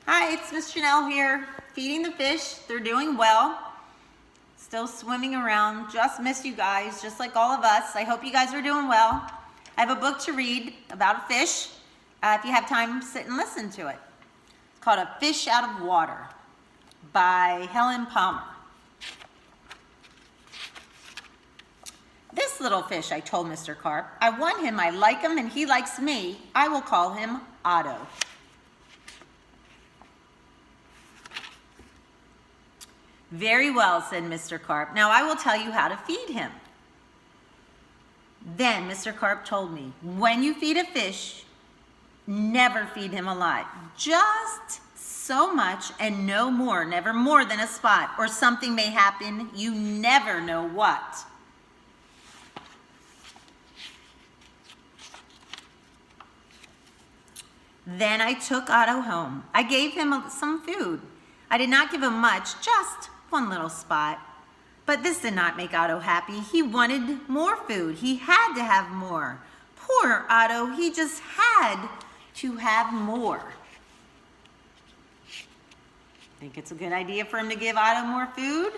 Hi, it's Miss Genelle here, feeding the fish. They're doing well. Still swimming around. Just miss you guys, just like all of us. I hope you guys are doing well. I have a book to read about a fish. If you have time, sit and listen to it. It's called A Fish Out of Water by Helen Palmer. This little fish, I told Mr. Carp. I want him, I like him, and he likes me. I will call him Otto. Very well, said Mr. Carp. Now I will tell you how to feed him. Then Mr. Carp told me, when you feed a fish, never feed him alive. Just so much and no more, never more than a spot, or something may happen, you never know what. Then I took Otto home. I gave him some food. I did not give him much, just one little spot. But this did not make Otto happy. He wanted more food. He had to have more. Poor Otto, he just had to have more. Think it's a good idea for him to give Otto more food?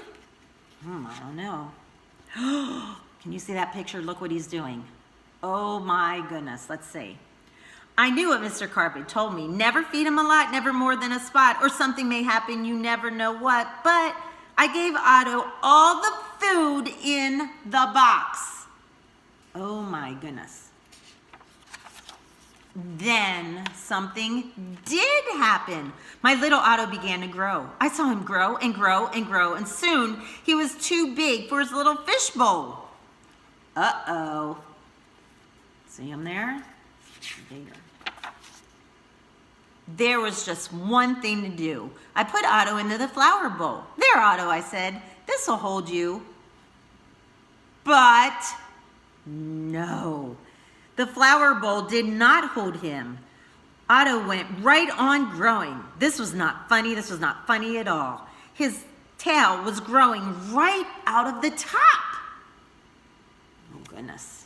I don't know. Can you see that picture? Look what he's doing. Oh my goodness, let's see. I knew what Mr. Carp had told me. Never feed him a lot, never more than a spot, or something may happen, you never know what. But I gave Otto all the food in the box. Oh my goodness. Then something did happen. My little Otto began to grow. I saw him grow and grow and grow, and soon he was too big for his little fish bowl. Uh-oh. See him there? Bigger. There was just one thing to do. I put Otto into the flower bowl. There, Otto, I said, this will hold you. But no, the flower bowl did not hold him. Otto went right on growing. This was not funny. This was not funny at all. His tail was growing right out of the top. Oh, goodness.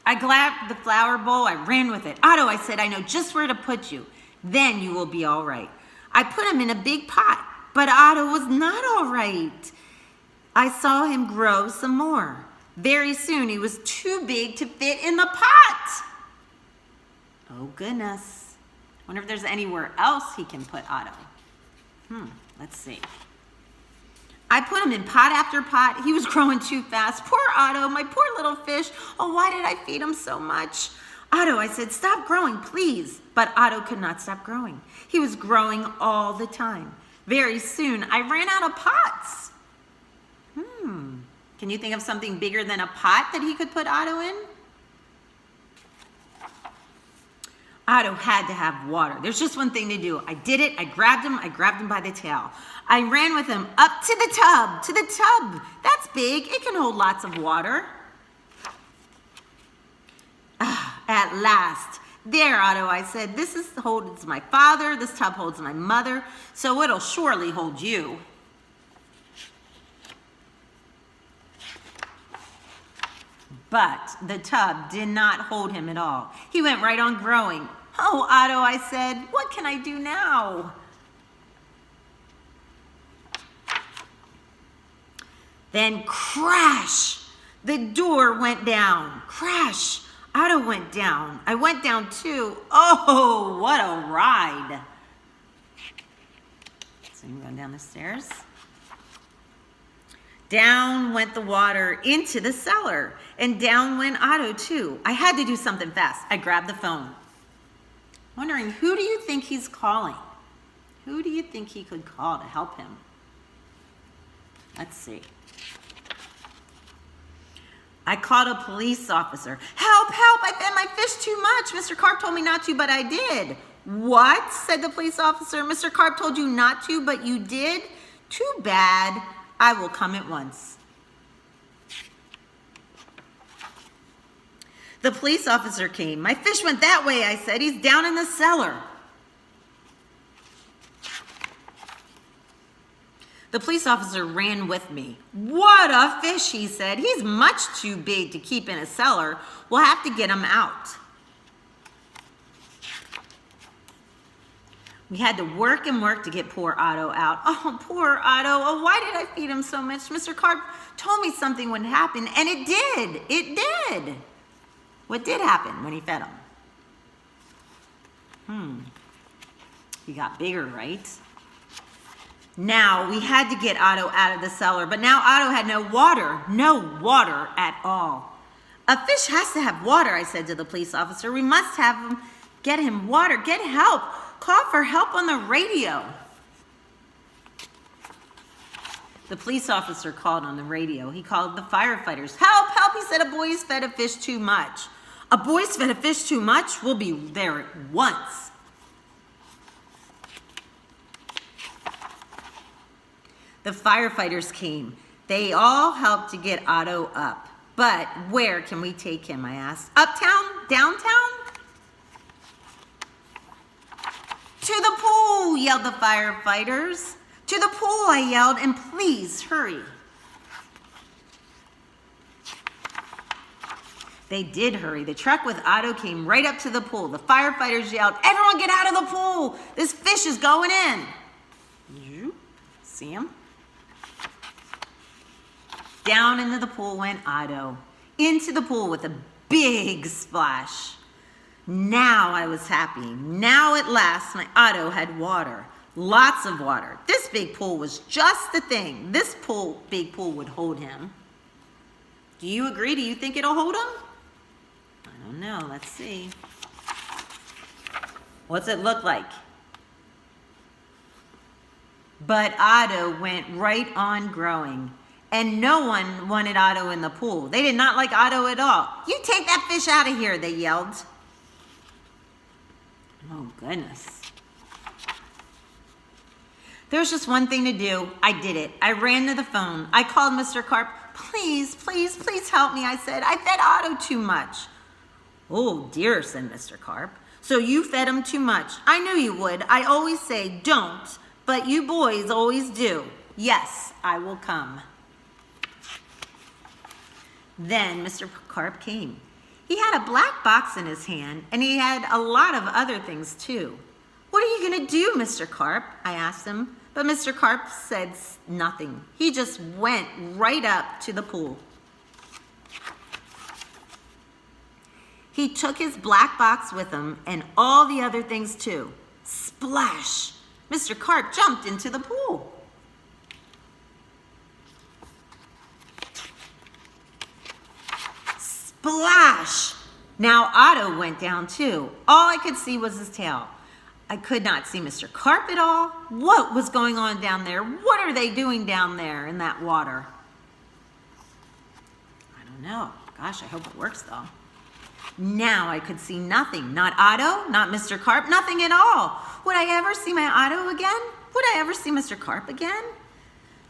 I grabbed the flower bowl, I ran with it. Otto, I said, I know just where to put you. Then you will be all right. I put him in a big pot, but Otto was not all right. I saw him grow some more. Very soon he was too big to fit in the pot. Oh goodness. Wonder if there's anywhere else he can put Otto. Let's see. I put him in pot after pot. He was growing too fast. Poor Otto, my poor little fish. Oh, why did I feed him so much? Otto, I said, stop growing, please. But Otto could not stop growing. He was growing all the time. Very soon, I ran out of pots. Can you think of something bigger than a pot that he could put Otto in? Otto had to have water. There's just one thing to do. I did it. I grabbed him by the tail. I ran with him up to the tub. That's big. It can hold lots of water. At last. There, Otto, I said, this holds my father. This tub holds my mother. So it'll surely hold you. But the tub did not hold him at all. He went right on growing. Oh, Otto, I said, what can I do now? Then crash! The door went down. Crash! Otto went down. I went down too. Oh, what a ride. So I'm going down the stairs. Down went the water into the cellar, and down went Otto too. I had to do something fast. I grabbed the phone. Wondering, who do you think he's calling? Who do you think he could call to help him? Let's see. I called a police officer. Help, help, I fed my fish too much. Mr. Carp told me not to, but I did. What? Said the police officer. Mr. Carp told you not to, but you did? Too bad. I will come at once. The police officer came. My fish went that way, I said. He's down in the cellar. The police officer ran with me. What a fish, he said. He's much too big to keep in a cellar. We'll have to get him out. We had to work and work to get poor Otto out. Oh, poor Otto. Oh, why did I feed him so much? Mr. Carp told me something would happen, and it did. It did. What did happen when he fed him? He got bigger, right? Now, we had to get Otto out of the cellar, but now Otto had no water at all. A fish has to have water, I said to the police officer. We must have him, get him water, get help. Call for help on the radio. The police officer called on the radio. He called the firefighters. Help, help, he said, a boy's fed a fish too much. A boy's fed a fish too much? We'll be there at once. The firefighters came. They all helped to get Otto up. But where can we take him, I asked. Uptown? Downtown? To the pool, yelled the firefighters. To the pool, I yelled, and please hurry. They did hurry. The truck with Otto came right up to the pool. The firefighters yelled, everyone get out of the pool. This fish is going in. You see him? Down into the pool went Otto. Into the pool with a big splash. Now I was happy. Now at last my Otto had water. Lots of water. This big pool was just the thing. This big pool would hold him. Do you agree? Do you think it'll hold him? I don't know. Let's see. What's it look like? But Otto went right on growing. And no one wanted Otto in the pool. They did not like Otto at all. You take that fish out of here, they yelled. Oh, goodness. There's just one thing to do. I did it. I ran to the phone. I called Mr. Carp. Please, please, please help me, I said. I fed Otto too much. Oh, dear, said Mr. Carp. So you fed him too much. I knew you would. I always say don't, but you boys always do. Yes, I will come. Then Mr. Carp came. He had a black box in his hand, and he had a lot of other things too. What are you going to do, Mr. Carp? I asked him, but Mr. Carp said nothing. He just went right up to the pool. He took his black box with him and all the other things too. Splash! Mr. Carp jumped into the pool. Splash! Now Otto went down too. All I could see was his tail. I could not see Mr. Carp at all. What was going on down there? What are they doing down there in that water? I don't know. Gosh, I hope it works though. Now I could see nothing. Not Otto, not Mr. Carp, nothing at all. Would I ever see my Otto again? Would I ever see Mr. Carp again?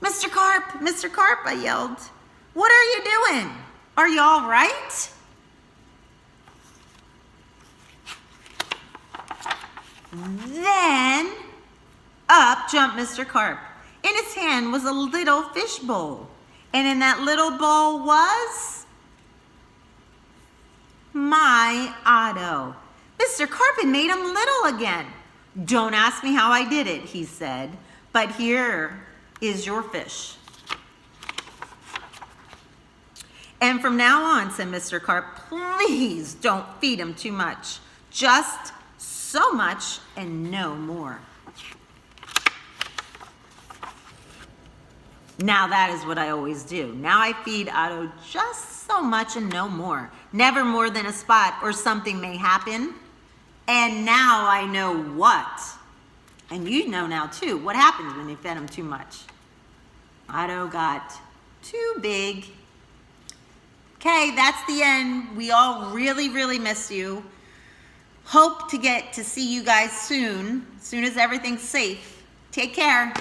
Mr. Carp, I yelled. What are you doing? Are you all right? Then up jumped Mr. Carp. In his hand was a little fish bowl. And in that little bowl was my Otto. Mr. Carp had made him little again. Don't ask me how I did it, he said, but here is your fish. And from now on, said Mr. Carp, please don't feed him too much. Just so much and no more. Now that is what I always do. Now I feed Otto just so much and no more. Never more than a spot or something may happen. And now I know what. And you know now too, what happens when you fed him too much. Otto got too big. Okay, that's the end. We all really, really miss you. Hope to get to see you guys soon as everything's safe. Take care.